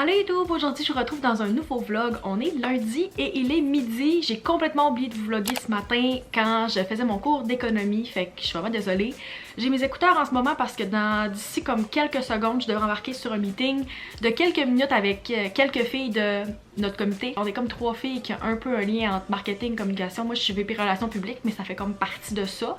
Allô YouTube, aujourd'hui je vous retrouve dans un nouveau vlog. On est lundi et il est midi. J'ai complètement oublié de vous vlogger ce matin quand je faisais mon cours d'économie, fait que je suis vraiment désolée. J'ai mes écouteurs en ce moment parce que d'ici comme quelques secondes, je devrais embarquer sur un meeting de quelques minutes avec quelques filles de notre comité. On est comme 3 filles qui ont un peu un lien entre marketing et communication. Moi je suis VP Relations publiques, mais ça fait comme partie de ça.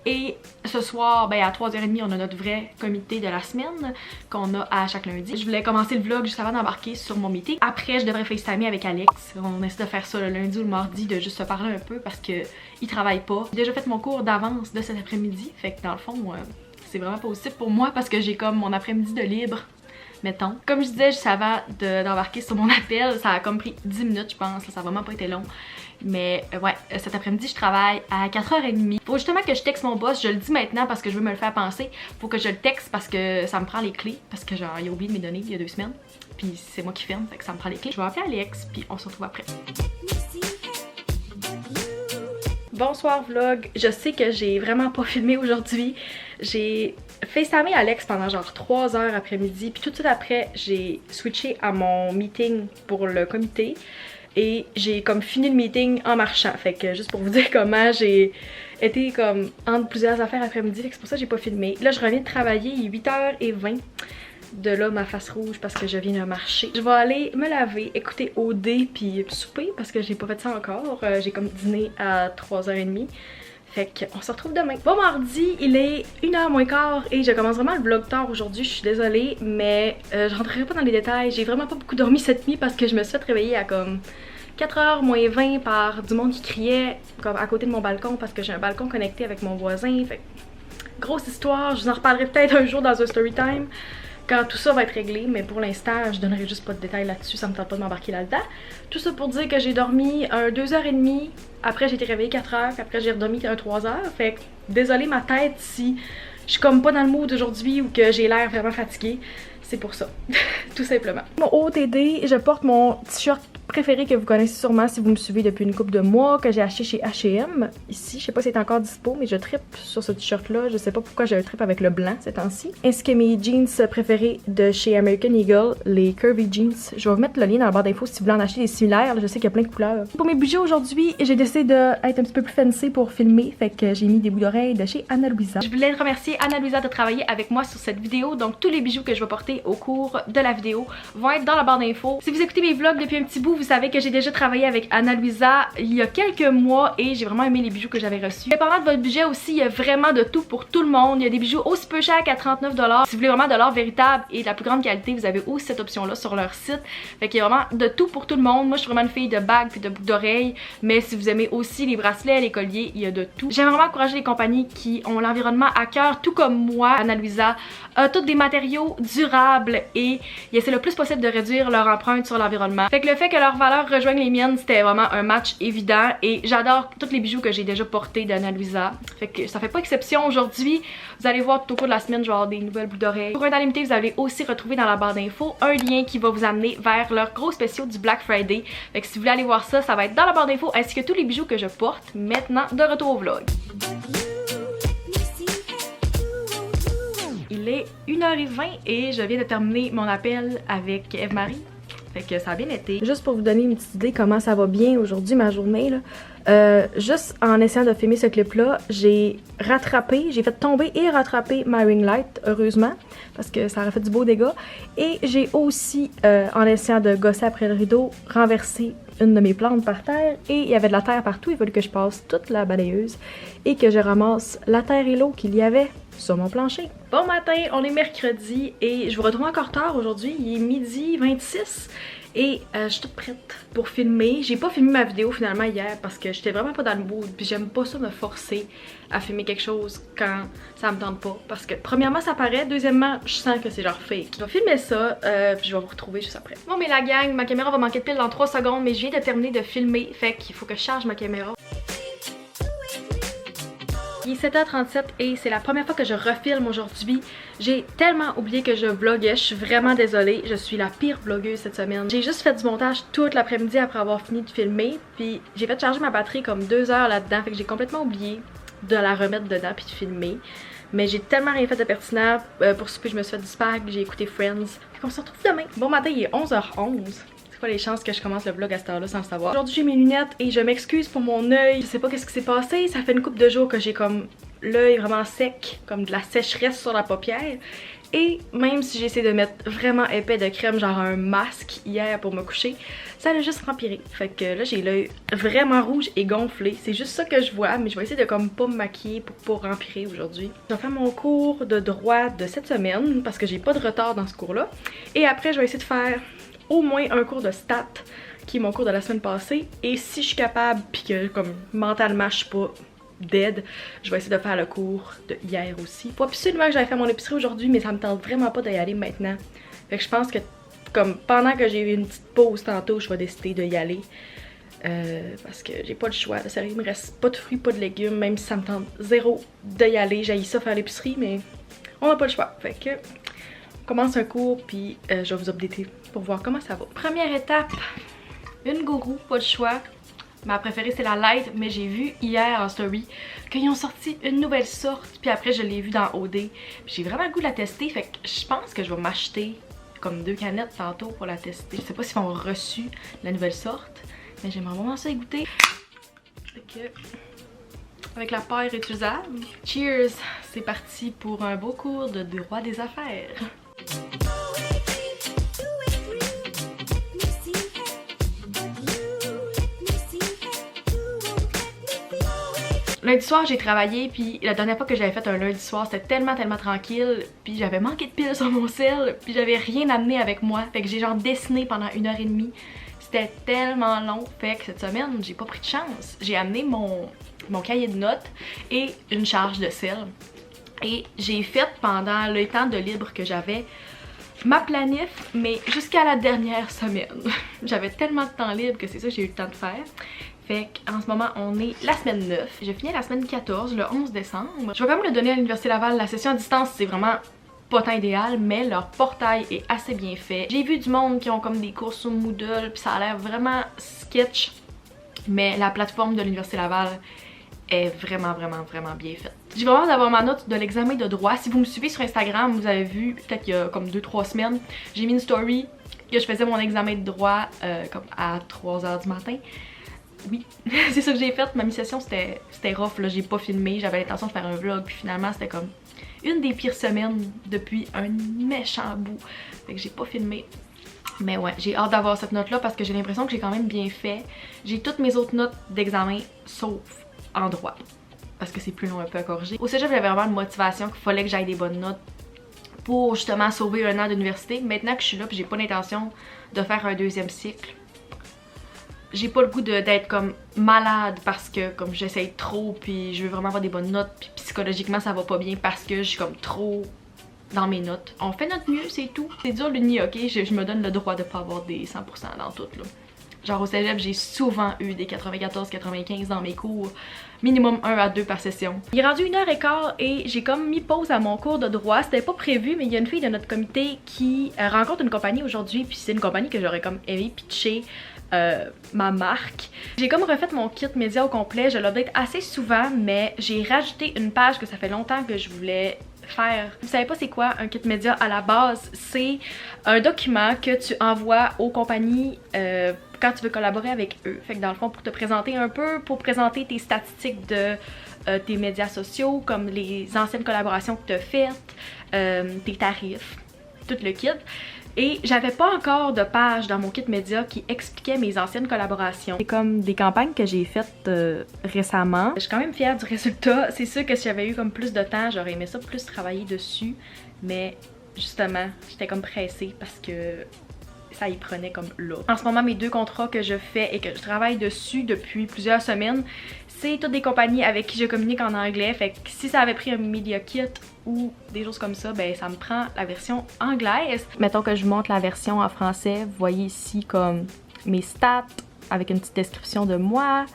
Et ce soir, à 3h30, on a notre vrai comité de la semaine qu'on a à chaque lundi. Je voulais commencer le vlog juste avant d'embarquer sur mon meeting. Après, je devrais FaceTimer avec Alex. On essaie de faire ça le lundi ou le mardi, de juste se parler un peu parce qu'il travaille pas. J'ai déjà fait mon cours d'avance de cet après-midi, fait que dans le fond, c'est vraiment positif pour moi parce que j'ai comme mon après-midi de libre. Mettons. Comme je disais juste avant d'embarquer sur mon appel, ça a comme pris 10 minutes je pense, ça a vraiment pas été long. Mais ouais, cet après-midi je travaille à 4h30. Faut justement que je texte mon boss, je le dis maintenant parce que je veux me le faire penser. Faut que je le texte parce que ça me prend les clés, parce que genre il a oublié de me donner il y a 2 semaines. Puis c'est moi qui filme, fait que ça me prend les clés. Je vais appeler Alex, puis on se retrouve après. Bonsoir vlog, je sais que j'ai vraiment pas filmé aujourd'hui. J'ai FaceTimé Alex pendant genre 3 heures après-midi, puis tout de suite après j'ai switché à mon meeting pour le comité et j'ai comme fini le meeting en marchant. Fait que juste pour vous dire comment j'ai été comme entre plusieurs affaires après-midi, fait que c'est pour ça que j'ai pas filmé. Là je reviens de travailler, il est 8h20. De là ma face rouge parce que je viens de marcher. Je vais aller me laver, écouter OD puis souper parce que j'ai pas fait ça encore. J'ai comme dîné à 3h30. Fait qu'on se retrouve demain. Bon mardi, il est 1h moins quart et je commence vraiment le vlog tard aujourd'hui, je suis désolée, mais je rentrerai pas dans les détails. J'ai vraiment pas beaucoup dormi cette nuit parce que je me suis fait réveiller à comme 4h moins 20 par du monde qui criait comme à côté de mon balcon parce que j'ai un balcon connecté avec mon voisin. Fait que, grosse histoire, je vous en reparlerai peut-être un jour dans un story time quand tout ça va être réglé, mais pour l'instant je donnerai juste pas de détails là-dessus, ça me tente pas de m'embarquer là-dedans. Tout ça pour dire que j'ai dormi 2h30, après j'ai été réveillée 4h, puis après j'ai redormi 3h, fait que désolée ma tête si je suis comme pas dans le mood aujourd'hui ou que j'ai l'air vraiment fatiguée, c'est pour ça, tout simplement. Mon OOTD, je porte mon t-shirt préféré que vous connaissez sûrement si vous me suivez depuis une couple de mois, que j'ai acheté chez H&M ici. Je sais pas si c'est encore dispo, mais je trippe sur ce t-shirt là. Je sais pas pourquoi j'ai un trip avec le blanc ces temps-ci. Ainsi que mes jeans préférés de chez American Eagle, les Curvy Jeans. Je vais vous mettre le lien dans la barre d'infos si vous voulez en acheter des similaires. Là, je sais qu'il y a plein de couleurs. Pour mes bijoux aujourd'hui, j'ai décidé d'être un petit peu plus fancy pour filmer. Fait que j'ai mis des boucles d'oreilles de chez Ana Luisa. Je voulais remercier Ana Luisa de travailler avec moi sur cette vidéo. Donc tous les bijoux que je vais porter au cours de la vidéo vont être dans la barre d'infos. Si vous écoutez mes vlogs depuis un petit bout, vous savez que j'ai déjà travaillé avec Ana Luisa il y a quelques mois et j'ai vraiment aimé les bijoux que j'avais reçus. Mais parlant de votre budget aussi, il y a vraiment de tout pour tout le monde. Il y a des bijoux aussi peu chers qu'à 39 $. Si vous voulez vraiment de l'or véritable et de la plus grande qualité, vous avez aussi cette option-là sur leur site. Fait qu'il y a vraiment de tout pour tout le monde. Moi, je suis vraiment une fille de bagues puis de boucles d'oreilles, mais si vous aimez aussi les bracelets, les colliers, il y a de tout. J'aime vraiment encourager les compagnies qui ont l'environnement à cœur, tout comme moi. Ana Luisa a tous des matériaux durables et ils essaient le plus possible de réduire leur empreinte sur l'environnement. Fait que le fait que leurs valeurs rejoignent les miennes, c'était vraiment un match évident et j'adore tous les bijoux que j'ai déjà portés d'Ana Luisa. Fait que ça fait pas exception aujourd'hui. Vous allez voir tout au cours de la semaine, je vais avoir des nouvelles boucles d'oreilles. Pour un temps limité, vous allez aussi retrouver dans la barre d'infos un lien qui va vous amener vers leurs gros spéciaux du Black Friday. Fait que si vous voulez aller voir ça, ça va être dans la barre d'infos ainsi que tous les bijoux que je porte. Maintenant, de retour au vlog. Il est 1h20 et je viens de terminer mon appel avec Eve-Marie. Fait que ça a bien été. Juste pour vous donner une petite idée comment ça va bien aujourd'hui ma journée là. Juste en essayant de filmer ce clip là, j'ai fait tomber et rattraper ma ring light heureusement parce que ça aurait fait du beau dégât. Et j'ai aussi en essayant de gosser après le rideau, renversé une de mes plantes par terre et il y avait de la terre partout. Il fallait que je passe toute la balayeuse et que je ramasse la terre et l'eau qu'il y avait sur mon plancher. Bon matin, on est mercredi et je vous retrouve encore tard aujourd'hui. Il est midi 26 et je suis toute prête pour filmer. J'ai pas filmé ma vidéo finalement hier parce que j'étais vraiment pas dans le mood puis j'aime pas ça me forcer à filmer quelque chose quand ça me tente pas parce que premièrement ça paraît, deuxièmement je sens que c'est genre fake. Je vais filmer ça puis je vais vous retrouver juste après. Bon mais la gang, ma caméra va manquer de pile dans 3 secondes mais je viens de terminer de filmer fait qu'il faut que je charge ma caméra. Il est 7h37 et c'est la première fois que je refilme aujourd'hui. J'ai tellement oublié que je vloguais, je suis vraiment désolée. Je suis la pire vlogueuse cette semaine. J'ai juste fait du montage toute l'après-midi après avoir fini de filmer. Puis j'ai fait charger ma batterie comme 2 heures là-dedans. Fait que j'ai complètement oublié de la remettre dedans puis de filmer. Mais j'ai tellement rien fait de pertinent. Pour souper, je me suis fait du spag, j'ai écouté Friends. qu'on se retrouve demain. Bon matin, il est 11h11. C'est quoi les chances que je commence le vlog à cette heure-là sans le savoir? Aujourd'hui, j'ai mes lunettes et je m'excuse pour mon œil. Je sais pas qu'est-ce qui s'est passé. Ça fait une couple de jours que j'ai comme l'œil vraiment sec, comme de la sécheresse sur la paupière. Et même si j'essaie de mettre vraiment épais de crème, genre un masque hier pour me coucher, ça a juste empiré. Fait que là j'ai l'œil vraiment rouge et gonflé. C'est juste ça que je vois, mais je vais essayer de comme pas me maquiller pour pas empirer aujourd'hui. Je vais faire mon cours de droit de cette semaine parce que j'ai pas de retard dans ce cours-là. Et après je vais essayer de faire au moins un cours de stats qui est mon cours de la semaine passée. Et si je suis capable, puis que comme mentalement je suis pas dead, je vais essayer de faire le cours de hier aussi. Faut absolument que j'aille faire mon épicerie aujourd'hui, mais ça me tente vraiment pas d'y aller maintenant. Fait que je pense que comme pendant que j'ai eu une petite pause tantôt, je vais décider d'y aller. Parce que j'ai pas le choix. Sérieux, il me reste pas de fruits, pas de légumes, même si ça me tente zéro d'y aller. J'haïs ça faire l'épicerie, mais on n'a pas le choix. Fait que on commence un cours, puis je vais vous updater pour voir comment ça va. Première étape, une gourou, pas de choix. Ma préférée c'est la light, mais j'ai vu hier en story qu'ils ont sorti une nouvelle sorte, puis après je l'ai vu dans OD. J'ai vraiment le goût de la tester, fait que je pense que je vais m'acheter comme 2 canettes tantôt pour la tester. Je sais pas s'ils ont reçu la nouvelle sorte, mais j'aimerais vraiment ça y goûter. Fait que, avec la paille réutilisable, cheers! C'est parti pour un beau cours de droit des affaires. Lundi soir, j'ai travaillé, puis la dernière fois que j'avais fait un lundi soir, c'était tellement tranquille, puis j'avais manqué de piles sur mon sel, puis j'avais rien amené avec moi, fait que j'ai genre dessiné pendant 1h30. C'était tellement long, fait que cette semaine, j'ai pas pris de chance. J'ai amené mon cahier de notes et une charge de sel. Et j'ai fait pendant le temps de libre que j'avais ma planif, mais jusqu'à la dernière semaine. J'avais tellement de temps libre que c'est ça que j'ai eu le temps de faire. Fait qu'en ce moment, on est la semaine 9. J'ai fini la semaine 14, le 11 décembre. Je vais quand même le donner à l'Université Laval. La session à distance, c'est vraiment pas tant idéal, mais leur portail est assez bien fait. J'ai vu du monde qui ont comme des cours sur Moodle, puis ça a l'air vraiment sketch. Mais la plateforme de l'Université Laval est vraiment bien faite. J'ai vraiment d'avoir ma note de l'examen de droit. Si vous me suivez sur Instagram, vous avez vu, peut-être il y a comme 2-3 semaines, j'ai mis une story que je faisais mon examen de droit comme à 3h du matin. Oui, c'est ça que j'ai fait. Ma mi-session c'était rough, là, j'ai pas filmé, j'avais l'intention de faire un vlog, puis finalement c'était comme une des pires semaines depuis un méchant bout. Fait que j'ai pas filmé. Mais ouais, j'ai hâte d'avoir cette note là parce que j'ai l'impression que j'ai quand même bien fait. J'ai toutes mes autres notes d'examen sauf en droit. Parce que c'est plus long un peu à corriger. Au cégep, j'avais vraiment une motivation qu'il fallait que j'aille des bonnes notes pour justement sauver un an d'université. Maintenant que je suis là, puis j'ai pas l'intention de faire un 2e cycle, j'ai pas le goût d'être comme malade parce que comme j'essaye trop puis je veux vraiment avoir des bonnes notes puis psychologiquement ça va pas bien parce que je suis comme trop dans mes notes. On fait notre mieux, c'est tout. C'est dur l'uni, ok? Je me donne le droit de pas avoir des 100% dans tout là. Genre au cégep, j'ai souvent eu des 94-95 dans mes cours. Minimum 1 à 2 par session. Il est rendu 1h15 et j'ai comme mis pause à mon cours de droit. C'était pas prévu, mais il y a une fille de notre comité qui rencontre une compagnie aujourd'hui. Puis c'est une compagnie que j'aurais comme aimé pitcher ma marque. J'ai comme refait mon kit média au complet. Je l'update assez souvent, mais j'ai rajouté une page que ça fait longtemps que je voulais faire. Vous savez pas c'est quoi un kit média à la base? C'est un document que tu envoies aux compagnies quand tu veux collaborer avec eux. Fait que dans le fond, pour te présenter un peu, pour présenter tes statistiques de tes médias sociaux, comme les anciennes collaborations que tu as faites, tes tarifs, tout le kit. Et j'avais pas encore de page dans mon kit média qui expliquait mes anciennes collaborations. C'est comme des campagnes que j'ai faites récemment. Je suis quand même fière du résultat. C'est sûr que si j'avais eu comme plus de temps, j'aurais aimé ça plus travailler dessus. Mais justement, j'étais comme pressée parce que ça y prenait comme là. En ce moment, mes 2 contrats que je fais et que je travaille dessus depuis plusieurs semaines, c'est toutes des compagnies avec qui je communique en anglais. Fait que si ça avait pris un media kit ou des choses comme ça, ben ça me prend la version anglaise. Mettons que je vous montre la version en français. Vous voyez ici comme mes stats avec une petite description de moi.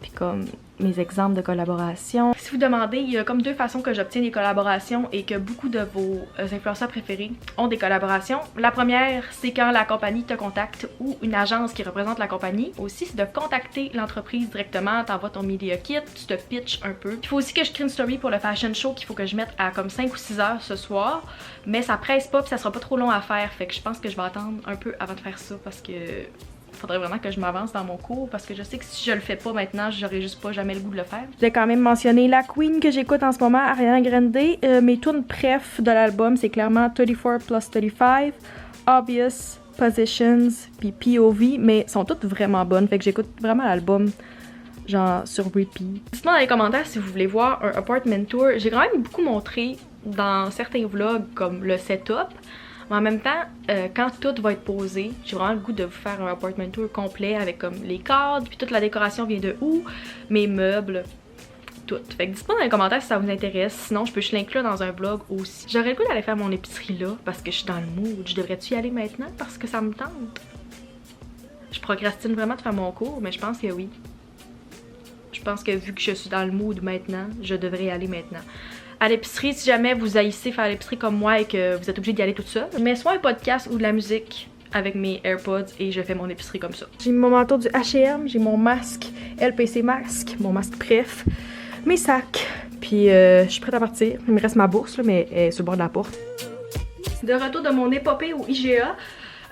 Puis comme mes exemples de collaborations. Si vous demandez, il y a comme deux façons que j'obtiens des collaborations et que beaucoup de vos influenceurs préférés ont des collaborations. La première, c'est quand la compagnie te contacte ou une agence qui représente la compagnie. Aussi, c'est de contacter l'entreprise directement, t'envoies ton media kit, tu te pitches un peu. Il faut aussi que je crée une story pour le fashion show qu'il faut que je mette à comme 5 ou 6 heures ce soir, mais ça presse pas puis ça sera pas trop long à faire, fait que je pense que je vais attendre un peu avant de faire ça parce que faudrait vraiment que je m'avance dans mon cours parce que je sais que si je le fais pas maintenant, j'aurais juste pas jamais le goût de le faire. Je vais quand même mentionner la queen que j'écoute en ce moment, Ariana Grande. Mes tunes préf de l'album, c'est clairement 34 plus 35, Obvious, Positions, puis POV, mais sont toutes vraiment bonnes, fait que j'écoute vraiment l'album genre sur repeat. Dites-moi dans les commentaires si vous voulez voir un apartment tour. J'ai quand même beaucoup montré dans certains vlogs comme le setup. Mais en même temps, quand tout va être posé, j'ai vraiment le goût de vous faire un apartment tour complet avec comme les cadres, puis toute la décoration vient de où, mes meubles, tout. Fait que dites-moi dans les commentaires si ça vous intéresse, sinon je peux juste l'inclure dans un vlog aussi. J'aurais le goût d'aller faire mon épicerie là parce que je suis dans le mood. Je devrais-tu y aller maintenant parce que ça me tente? Je procrastine vraiment de faire mon cours, mais je pense que oui. Je pense que vu que je suis dans le mood maintenant, je devrais y aller maintenant. À l'épicerie, si jamais vous haïssez faire l'épicerie comme moi et que vous êtes obligé d'y aller toute seule, je mets soit un podcast ou de la musique avec mes AirPods et je fais mon épicerie comme ça. J'ai mon manteau du H&M, j'ai mon masque LPC masque, mon masque préf, mes sacs, puis je suis prête à partir. Il me reste ma bourse là, mais elle est sur le bord de la porte. De retour de mon épopée au IGA.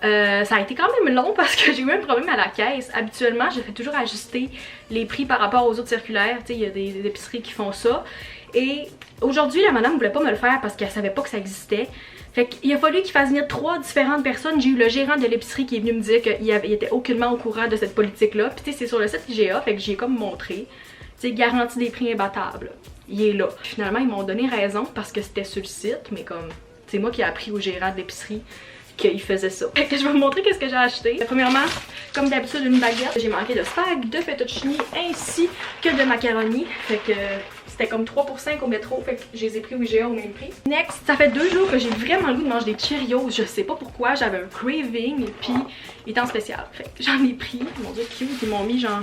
Ça a été quand même long parce que j'ai eu un problème à la caisse. Habituellement, je fais toujours ajuster les prix par rapport aux autres circulaires. Tu sais, il y a des épiceries qui font ça. Et aujourd'hui, la madame voulait pas me le faire parce qu'elle savait pas que ça existait. Fait qu'il a fallu qu'il fasse venir 3 différentes personnes. J'ai eu le gérant de l'épicerie qui est venu me dire qu'il était aucunement au courant de cette politique-là. Puis tu sais, c'est sur le site IGA, fait que j'ai comme montré. Tu sais, garantie des prix imbattables. Il est là. Finalement, ils m'ont donné raison parce que c'était sur le site, mais comme c'est moi qui ai appris au gérant de l'épicerie qu'il faisait ça. Fait que je vais vous montrer qu'est-ce que j'ai acheté. Premièrement, comme d'habitude, une baguette. J'ai manqué de spag, de fettuccine ainsi que de macaroni. Fait que c'était comme 3 pour 5 au métro. Fait que je les ai pris au IGA au même prix. Next, ça fait 2 jours que j'ai vraiment le goût de manger des Cheerios. Je sais pas pourquoi, j'avais un craving. Puis il était en spécial. Fait que j'en ai pris. Mon dieu, cute. Ils m'ont mis genre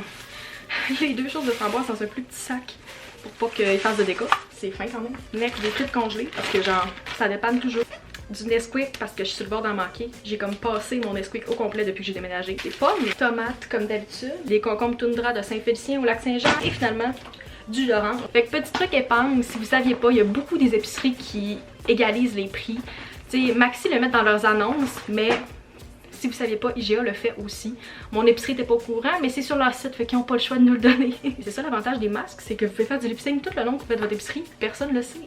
les 2 choses de framboise dans un plus petit sac pour pas qu'ils fassent de dégâts. C'est fin quand même. Next, des frites congelées parce que genre ça dépanne toujours. Du Nesquik parce que je suis sur le bord d'en manquer. J'ai comme passé mon Nesquik au complet depuis que j'ai déménagé. Des pommes, des tomates comme d'habitude, des concombres toundra de Saint-Félicien au lac Saint-Jean et finalement du jus d'orange. Fait que petit truc épingle, si vous saviez pas, il y a beaucoup des épiceries qui égalisent les prix. Tu sais, Maxi le met dans leurs annonces, mais si vous saviez pas, IGA le fait aussi. Mon épicerie était pas au courant, mais c'est sur leur site, fait qu'ils ont pas le choix de nous le donner. C'est ça l'avantage des masques, c'est que vous pouvez faire du lip sync tout le long que vous faites votre épicerie, personne le sait.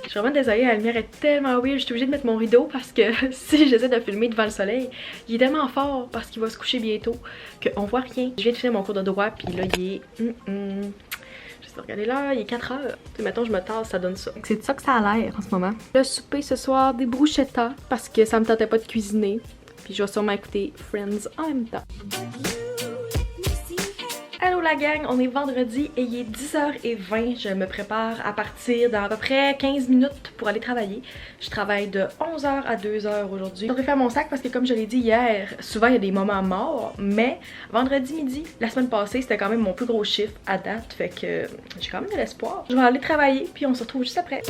Je suis vraiment désolée, la lumière est tellement weird, je suis obligée de mettre mon rideau parce que si j'essaie de filmer devant le soleil, il est tellement fort parce qu'il va se coucher bientôt qu'on voit rien. Je viens de finir mon cours de droit puis là il est... J'essaie de regarder l'heure, il est 4 heures. Puis mettons je me tasse, ça donne ça. C'est de ça que ça a l'air en ce moment. Le souper ce soir, des bruschettas parce que ça me tentait pas de cuisiner. Puis je vais sûrement écouter Friends en même temps. Allô la gang, on est vendredi et il est 10h20. Je me prépare à partir dans à peu près 15 minutes pour aller travailler. Je travaille de 11h à 2h aujourd'hui. Je devrais faire mon sac parce que comme je l'ai dit hier, souvent il y a des moments morts, mais vendredi midi, la semaine passée, c'était quand même mon plus gros chiffre à date, fait que j'ai quand même de l'espoir. Je vais aller travailler puis on se retrouve juste après.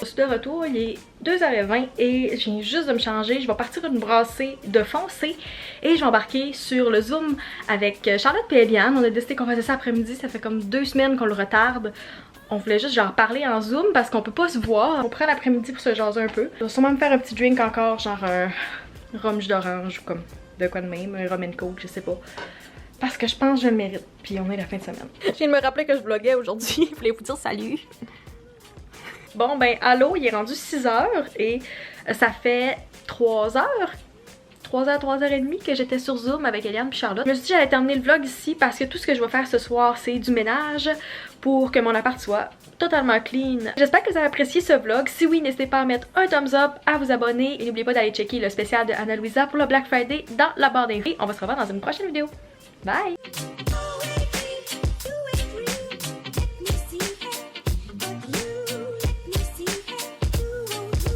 Je suis de retour, il est 2h20 et je viens juste de me changer. Je vais partir une brassée de foncé et je vais embarquer sur le Zoom avec Charlotte et Eliane. On a décidé qu'on faisait ça après-midi, ça fait comme 2 semaines qu'on le retarde. On voulait juste genre parler en Zoom parce qu'on peut pas se voir. On prend l'après-midi pour se jaser un peu. Je vais sûrement me faire un petit drink encore, genre un rhum jus d'orange ou comme de quoi de même, un rum and coke, je sais pas. Parce que je pense que je le mérite. Puis on est la fin de semaine. Je viens de me rappeler que je vloguais aujourd'hui. Je voulais vous dire salut. Bon ben allô, il est rendu 6h et ça fait 3h, 3h30 que j'étais sur Zoom avec Eliane et Charlotte. Je me suis dit que j'allais terminer le vlog ici parce que tout ce que je vais faire ce soir c'est du ménage pour que mon appart soit totalement clean. J'espère que vous avez apprécié ce vlog. Si oui, n'hésitez pas à mettre un thumbs up, à vous abonner et n'oubliez pas d'aller checker le spécial de Ana Luisa pour le Black Friday dans la barre d'infos. On va se revoir dans une prochaine vidéo. Bye!